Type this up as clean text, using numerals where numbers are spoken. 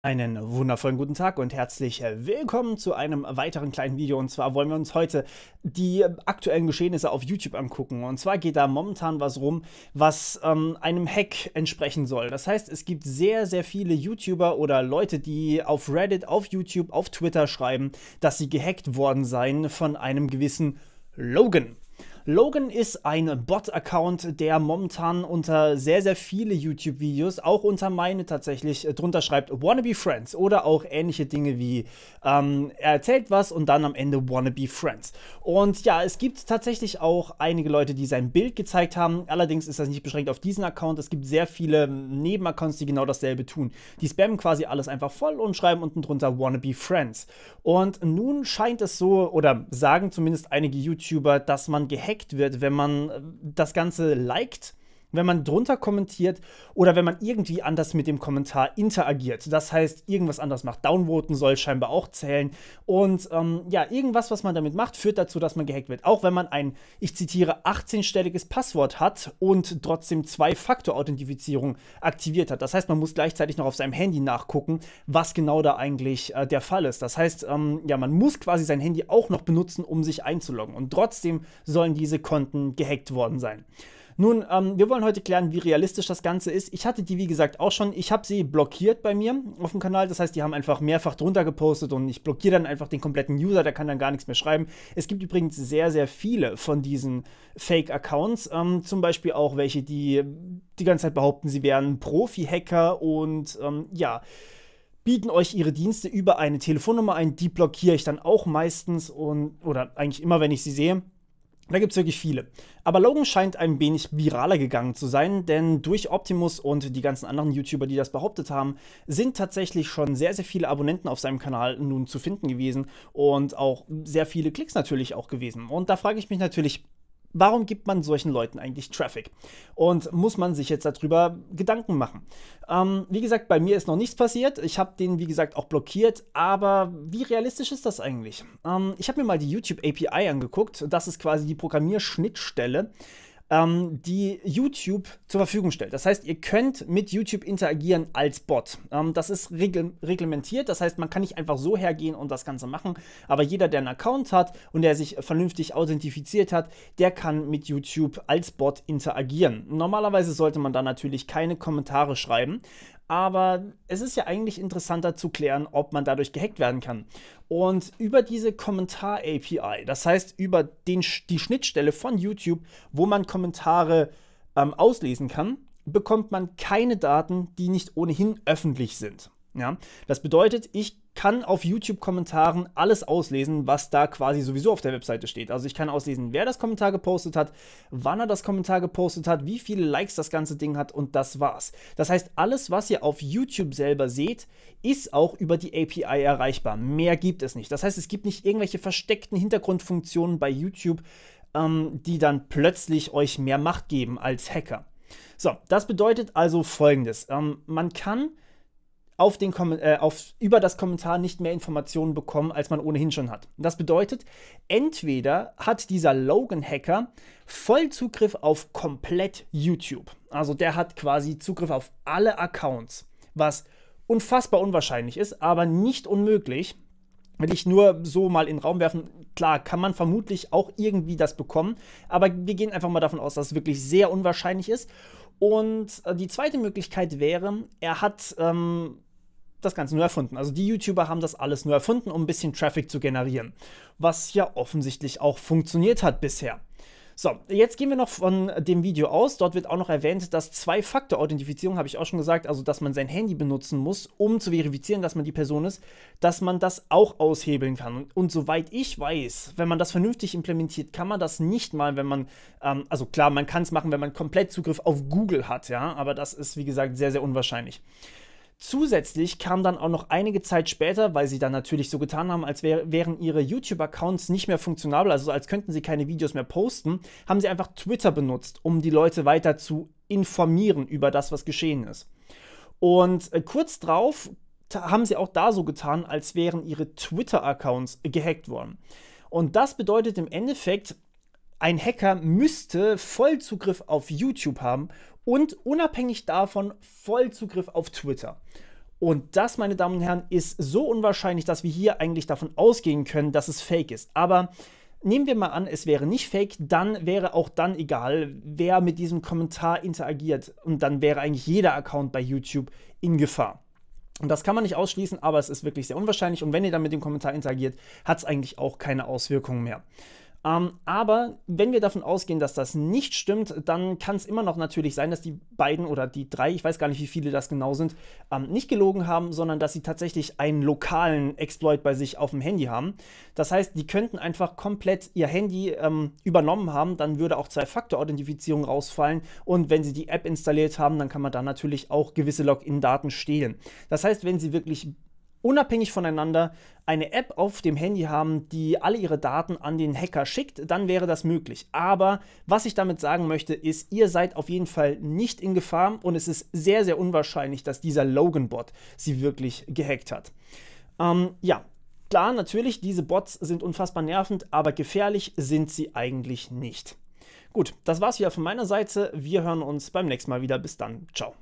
Einen wundervollen guten Tag und herzlich willkommen zu einem weiteren kleinen Video. Und zwar wollen wir uns heute die aktuellen Geschehnisse auf YouTube angucken. Und zwar geht da momentan was rum, was einem Hack entsprechen soll. Das heißt, es gibt sehr, sehr viele YouTuber oder Leute, die auf Reddit, auf YouTube, auf Twitter schreiben, dass sie gehackt worden seien von einem gewissen Logan. Logan ist ein Bot-Account, der momentan unter sehr, sehr viele YouTube-Videos, auch unter meine tatsächlich, drunter schreibt Wannabe Friends oder auch ähnliche Dinge wie er erzählt was und dann am Ende Wannabe Friends. Und ja, es gibt tatsächlich auch einige Leute, die sein Bild gezeigt haben. Allerdings ist das nicht beschränkt auf diesen Account. Es gibt sehr viele Nebenaccounts, die genau dasselbe tun. Die spammen quasi alles einfach voll und schreiben unten drunter Wannabe Friends. Und nun scheint es so, oder sagen zumindest einige YouTuber, dass man gehackt wird, wenn man das Ganze liked, wenn man drunter kommentiert oder wenn man irgendwie anders mit dem Kommentar interagiert. Das heißt, irgendwas anderes macht. Downvoten soll scheinbar auch zählen. Und ja, irgendwas, was man damit macht, führt dazu, dass man gehackt wird. Auch wenn man ein, ich zitiere, 18-stelliges Passwort hat und trotzdem Zwei-Faktor-Authentifizierung aktiviert hat. Das heißt, man muss gleichzeitig noch auf seinem Handy nachgucken, was genau da eigentlich der Fall ist. Das heißt, ja, man muss quasi sein Handy auch noch benutzen, um sich einzuloggen. Und trotzdem sollen diese Konten gehackt worden sein. Nun, wir wollen heute klären, wie realistisch das Ganze ist. Ich hatte die, wie gesagt, auch schon. Ich habe sie blockiert bei mir auf dem Kanal. Das heißt, die haben einfach mehrfach drunter gepostet und ich blockiere dann einfach den kompletten User. Der kann dann gar nichts mehr schreiben. Es gibt übrigens sehr, sehr viele von diesen Fake-Accounts. Zum Beispiel auch welche, die die ganze Zeit behaupten, sie wären Profi-Hacker und ja, bieten euch ihre Dienste über eine Telefonnummer ein. Die blockiere ich dann auch meistens oder eigentlich immer, wenn ich sie sehe. Da gibt es wirklich viele. Aber Logan scheint ein wenig viraler gegangen zu sein, denn durch Optimus und die ganzen anderen YouTuber, die das behauptet haben, sind tatsächlich schon sehr, sehr viele Abonnenten auf seinem Kanal nun zu finden gewesen und auch sehr viele Klicks natürlich auch gewesen. Und da frage ich mich natürlich, warum gibt man solchen Leuten eigentlich Traffic? Und muss man sich jetzt darüber Gedanken machen? Wie gesagt, bei mir ist noch nichts passiert. Ich habe den, wie gesagt, auch blockiert. Aber wie realistisch ist das eigentlich? Ich habe mir mal die YouTube API angeguckt. Das ist quasi die Programmierschnittstelle, die YouTube zur Verfügung stellt. Das heißt, ihr könnt mit YouTube interagieren als Bot. Das ist reglementiert, das heißt, man kann nicht einfach so hergehen und das Ganze machen, aber jeder, der einen Account hat und der sich vernünftig authentifiziert hat, der kann mit YouTube als Bot interagieren. Normalerweise sollte man da natürlich keine Kommentare schreiben, aber es ist ja eigentlich interessanter zu klären, ob man dadurch gehackt werden kann. Und über diese Kommentar-API, das heißt über die Schnittstelle von YouTube, wo man Kommentare auslesen kann, bekommt man keine Daten, die nicht ohnehin öffentlich sind. Ja? Das bedeutet, ich kann auf YouTube-Kommentaren alles auslesen, was da quasi sowieso auf der Webseite steht. Also ich kann auslesen, wer das Kommentar gepostet hat, wann er das Kommentar gepostet hat, wie viele Likes das ganze Ding hat und das war's. Das heißt, alles, was ihr auf YouTube selber seht, ist auch über die API erreichbar. Mehr gibt es nicht. Das heißt, es gibt nicht irgendwelche versteckten Hintergrundfunktionen bei YouTube, die dann plötzlich euch mehr Macht geben als Hacker. So, das bedeutet also Folgendes. Man kann über das Kommentar nicht mehr Informationen bekommen, als man ohnehin schon hat. Das bedeutet, entweder hat dieser Logan-Hacker Vollzugriff auf komplett YouTube. Also der hat quasi Zugriff auf alle Accounts, was unfassbar unwahrscheinlich ist, aber nicht unmöglich. Will ich nur so mal in den Raum werfen, klar, kann man vermutlich auch irgendwie das bekommen, aber wir gehen einfach mal davon aus, dass es wirklich sehr unwahrscheinlich ist. Und die zweite Möglichkeit wäre, er hat das Ganze nur erfunden. Also die YouTuber haben das alles nur erfunden, um ein bisschen Traffic zu generieren. Was ja offensichtlich auch funktioniert hat bisher. So, jetzt gehen wir noch von dem Video aus. Dort wird auch noch erwähnt, dass Zwei-Faktor-Authentifizierung, habe ich auch schon gesagt, also dass man sein Handy benutzen muss, um zu verifizieren, dass man die Person ist, dass man das auch aushebeln kann. Und soweit ich weiß, wenn man das vernünftig implementiert, kann man das nicht mal, wenn man, also klar, man kann es machen, wenn man komplett Zugriff auf Google hat, ja, aber das ist, wie gesagt, sehr, sehr unwahrscheinlich. Zusätzlich kam dann auch noch einige Zeit später, weil sie dann natürlich so getan haben, als wären ihre YouTube-Accounts nicht mehr funktionabel, also als könnten sie keine Videos mehr posten, haben sie einfach Twitter benutzt, um die Leute weiter zu informieren über das, was geschehen ist. Und kurz drauf haben sie auch da so getan, als wären ihre Twitter-Accounts gehackt worden. Und das bedeutet im Endeffekt, ein Hacker müsste Vollzugriff auf YouTube haben und unabhängig davon Vollzugriff auf Twitter. Und das, meine Damen und Herren, ist so unwahrscheinlich, dass wir hier eigentlich davon ausgehen können, dass es fake ist. Aber nehmen wir mal an, es wäre nicht fake, dann wäre auch dann egal, wer mit diesem Kommentar interagiert. Und dann wäre eigentlich jeder Account bei YouTube in Gefahr. Und das kann man nicht ausschließen, aber es ist wirklich sehr unwahrscheinlich. Und wenn ihr dann mit dem Kommentar interagiert, hat es eigentlich auch keine Auswirkungen mehr. Aber wenn wir davon ausgehen, dass das nicht stimmt, dann kann es immer noch natürlich sein, dass die beiden oder die drei, ich weiß gar nicht, wie viele das genau sind, nicht gelogen haben, sondern dass sie tatsächlich einen lokalen Exploit bei sich auf dem Handy haben. Das heißt, die könnten einfach komplett ihr Handy übernommen haben, dann würde auch Zwei-Faktor-Authentifizierung rausfallen und wenn sie die App installiert haben, dann kann man da natürlich auch gewisse Login-Daten stehlen. Das heißt, wenn sie wirklich unabhängig voneinander eine App auf dem Handy haben, die alle ihre Daten an den Hacker schickt, dann wäre das möglich. Aber was ich damit sagen möchte, ist, ihr seid auf jeden Fall nicht in Gefahr und es ist sehr, sehr unwahrscheinlich, dass dieser Logan-Bot sie wirklich gehackt hat. Ja, klar, natürlich, diese Bots sind unfassbar nervend, aber gefährlich sind sie eigentlich nicht. Gut, das war's wieder von meiner Seite. Wir hören uns beim nächsten Mal wieder. Bis dann. Ciao.